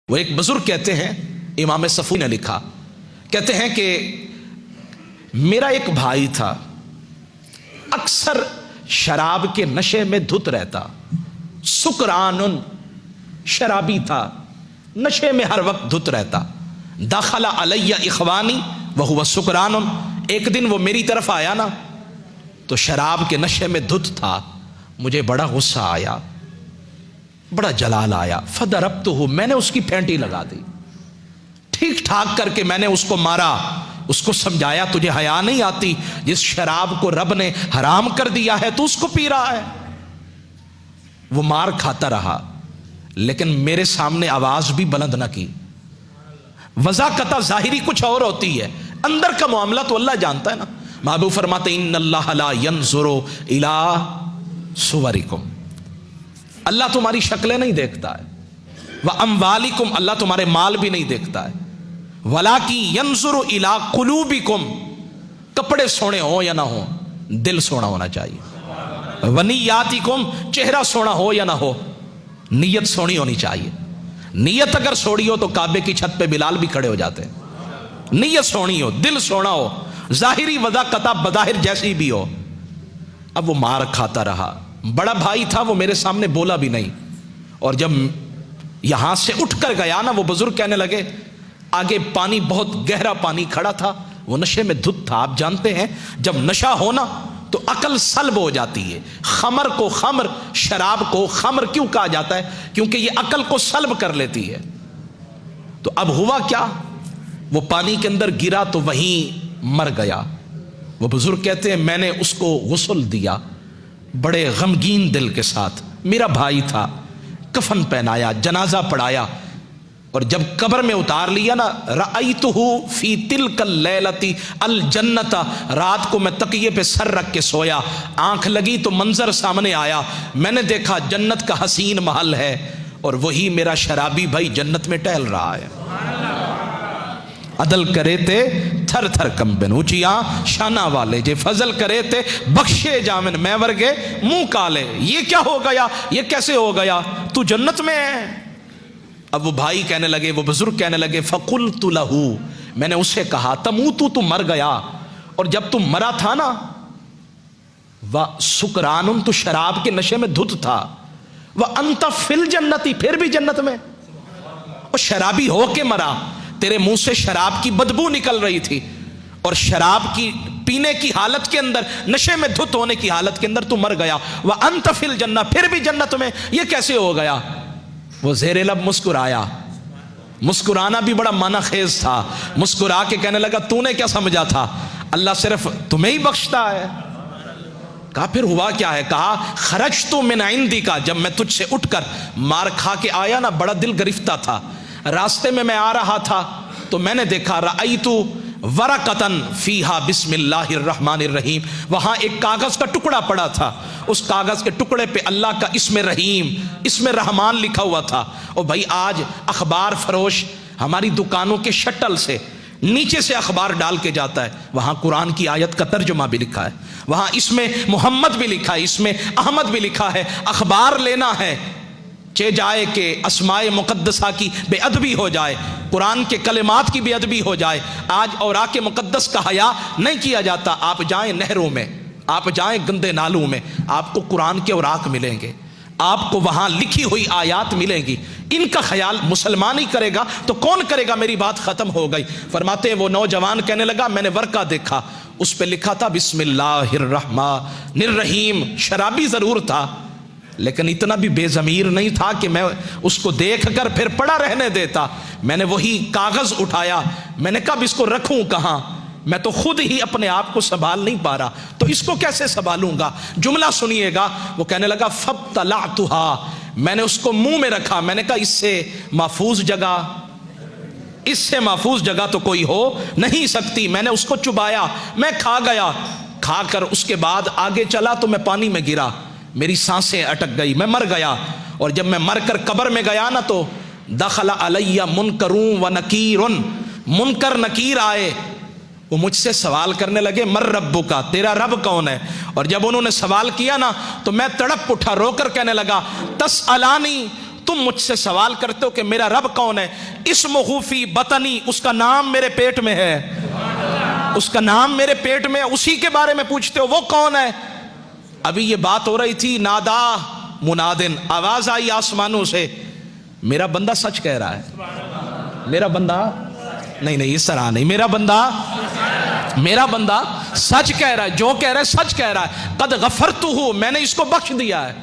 وہ ایک بزرگ کہتے ہیں، امام صفوی نے لکھا، کہتے ہیں کہ میرا ایک بھائی تھا، اکثر شراب کے نشے میں دھت رہتا، سکران، شرابی تھا، نشے میں ہر وقت دھت رہتا۔ دخل علی اخوانی وہو سکران، ایک دن وہ میری طرف آیا نا تو شراب کے نشے میں دھت تھا، مجھے بڑا غصہ آیا، بڑا جلال آیا، فضربتہ، میں نے اس کی پھینٹی لگا دی، ٹھیک ٹھاک کر کے میں نے اس کو مارا، اس کو سمجھایا تجھے حیا نہیں آتی، جس شراب کو رب نے حرام کر دیا ہے تو اس کو پی رہا ہے۔ وہ مار کھاتا رہا لیکن میرے سامنے آواز بھی بلند نہ کی۔ وضاقتہ ظاہری کچھ اور ہوتی ہے، اندر کا معاملہ تو اللہ جانتا ہے نا۔ محبوب فرماتے ان اللہ لا ينظر الى صورکم، اللہ تمہاری شکلیں نہیں دیکھتا ہے، وَأَمْوَالِكُمْ، اللہ تمہارے مال بھی نہیں دیکھتا ہے، وَلَكِنْ يَنْظُرُ إِلَىٰ قُلُوبِكُمْ، کپڑے سونے ہو یا نہ ہو، دل سونا ہونا چاہیے، وَنِيَّاتِكُمْ، چہرہ سونا ہو یا نہ ہو، نیت سونی ہونی چاہیے۔ نیت اگر سوڑی ہو تو کعبے کی چھت پہ بلال بھی کھڑے ہو جاتے ہیں۔ نیت سونی ہو، دل سونا ہو، ظاہری وضاقتہ بظاہر جیسی بھی ہو۔ اب وہ مار کھاتا رہا، بڑا بھائی تھا، وہ میرے سامنے بولا بھی نہیں، اور جب یہاں سے اٹھ کر گیا نا، وہ بزرگ کہنے لگے، آگے پانی، بہت گہرا پانی کھڑا تھا، وہ نشے میں دھت تھا۔ آپ جانتے ہیں جب نشہ ہونا تو عقل سلب ہو جاتی ہے۔ خمر کو خمر، شراب کو خمر کیوں کہا جاتا ہے؟ کیونکہ یہ عقل کو سلب کر لیتی ہے۔ تو اب ہوا کیا، وہ پانی کے اندر گرا تو وہیں مر گیا۔ وہ بزرگ کہتے ہیں میں نے اس کو غسل دیا بڑے غمگین دل کے ساتھ، میرا بھائی تھا، کفن پہنایا، جنازہ پڑھایا، اور جب قبر میں اتار لیا نا، رأیتہ فی تلک اللیلۃ الجنۃ، رات کو میں تکیے پہ سر رکھ کے سویا، آنکھ لگی تو منظر سامنے آیا، میں نے دیکھا جنت کا حسین محل ہے، اور وہی میرا شرابی بھائی جنت میں ٹہل رہا ہے۔ عدل کرے تے تھر تھر کمبن، اونچیاں شانہ والے جے فضل کرے تے بخشے جامن، میں ورگے منہ کالے، یہ کیا ہو گیا، یہ کیسے ہو گیا، تو جنت میں ہے۔ اب وہ بھائی کہنے لگے، وہ بزرگ کہنے لگے، فقلت لہو، میں نے اسے کہا، تموتو، تو مر گیا، اور جب تم مرا تھا نا، وَسُكْرَانٌ، تو شراب کے نشے میں دھت تھا، وَأَنْتَ فِي الْجَنَّةِ، پھر بھی جنت میں، اور شرابی ہو کے مرا، تیرے منہ سے شراب کی بدبو نکل رہی تھی، اور شراب کی پینے کی حالت کے اندر، نشے میں دھت ہونے کی حالت کے اندر تو مر گیا، وَأَنْتَ فِي الْجَنَّةِ، پھر بھی جنت میں، یہ کیسے ہو گیا؟ وہ زیر لب مسکرایا، مسکرانا بھی بڑا معنی خیز تھا، مسکرا کے کہنے لگا تو نے کیا سمجھا تھا، اللہ صرف تمہیں ہی بخشتا ہے؟ کہا پھر ہوا کیا ہے؟ کہا خرجت من عندک، جب میں تجھ سے اٹھ کر مار کھا کے آیا نا، بڑا دل گرفتہ تھا، راستے میں آ رہا تھا تو میں نے دیکھا، رأیت ورقتن فیہا بسم اللہ الرحمن الرحیم، وہاں ایک کاغذ کا ٹکڑا پڑا تھا، اس کاغذ کے ٹکڑے پہ اللہ کا اسم رحیم، اسم رحمان لکھا ہوا تھا۔ اور بھائی آج اخبار فروش ہماری دکانوں کے شٹل سے نیچے سے اخبار ڈال کے جاتا ہے، وہاں قرآن کی آیت کا ترجمہ بھی لکھا ہے، وہاں اسم محمد بھی لکھا ہے، اسم احمد بھی لکھا ہے۔ اخبار لینا ہے، چہ جائے کہ اسماء مقدسہ کی بے ادبی ہو جائے، قرآن کے کلمات کی بے ادبی ہو جائے۔ آج اوراق مقدس کا حیا نہیں کیا جاتا، آپ جائیں نہروں میں، آپ جائیں گندے نالوں میں، آپ کو قرآن کے اوراق ملیں گے، آپ کو وہاں لکھی ہوئی آیات ملیں گی۔ ان کا خیال مسلمان ہی کرے گا تو کون کرے گا؟ میری بات ختم ہو گئی۔ فرماتے ہیں وہ نوجوان کہنے لگا میں نے ورقہ دیکھا، اس پہ لکھا تھا بسم اللہ الرحمن الرحیم۔ شرابی ضرور تھا لیکن اتنا بھی بے ضمیر نہیں تھا کہ میں اس کو دیکھ کر پھر پڑا رہنے دیتا۔ میں نے وہی کاغذ اٹھایا، میں نے کہا اس کو رکھوں کہاں، میں تو خود ہی اپنے آپ کو سنبھال نہیں پا رہا، تو اس کو کیسے سنبھالوں گا؟ جملہ سنیے گا، وہ کہنے لگا فَابْتَلَعْتُهَا، میں نے اس کو منہ میں رکھا، میں نے کہا اس سے محفوظ جگہ تو کوئی ہو نہیں سکتی۔ میں نے اس کو چبایا، میں کھا گیا، کھا کر اس کے بعد آگے چلا تو میں پانی میں گرا، میری سانسیں اٹک گئی، میں مر گیا۔ اور جب میں مر کر قبر میں گیا نا تو دخل علی منکرون و نکیرن، منکر نکیر آئے، وہ مجھ سے سوال کرنے لگے مر ربک، تیرا رب کون ہے؟ اور جب انہوں نے سوال کیا نا تو میں تڑپ اٹھا، رو کر کہنے لگا تسألانی، تم مجھ سے سوال کرتے ہو کہ میرا رب کون ہے، اسمہ فی بطنی، اس کا نام میرے پیٹ میں ہے، اس کا نام میرے پیٹ میں ہے، اسی کے بارے میں پوچھتے ہو وہ کون ہے؟ ابھی یہ بات ہو رہی تھی، نادا منادن، آواز آئی آسمانوں سے، میرا بندہ سچ کہہ رہا ہے، میرا بندہ نہیں اس طرح نہیں، میرا بندہ سچ کہہ رہا ہے، جو کہہ رہا ہے سچ کہہ رہا ہے، قد غفرتہ، میں نے اس کو بخش دیا ہے۔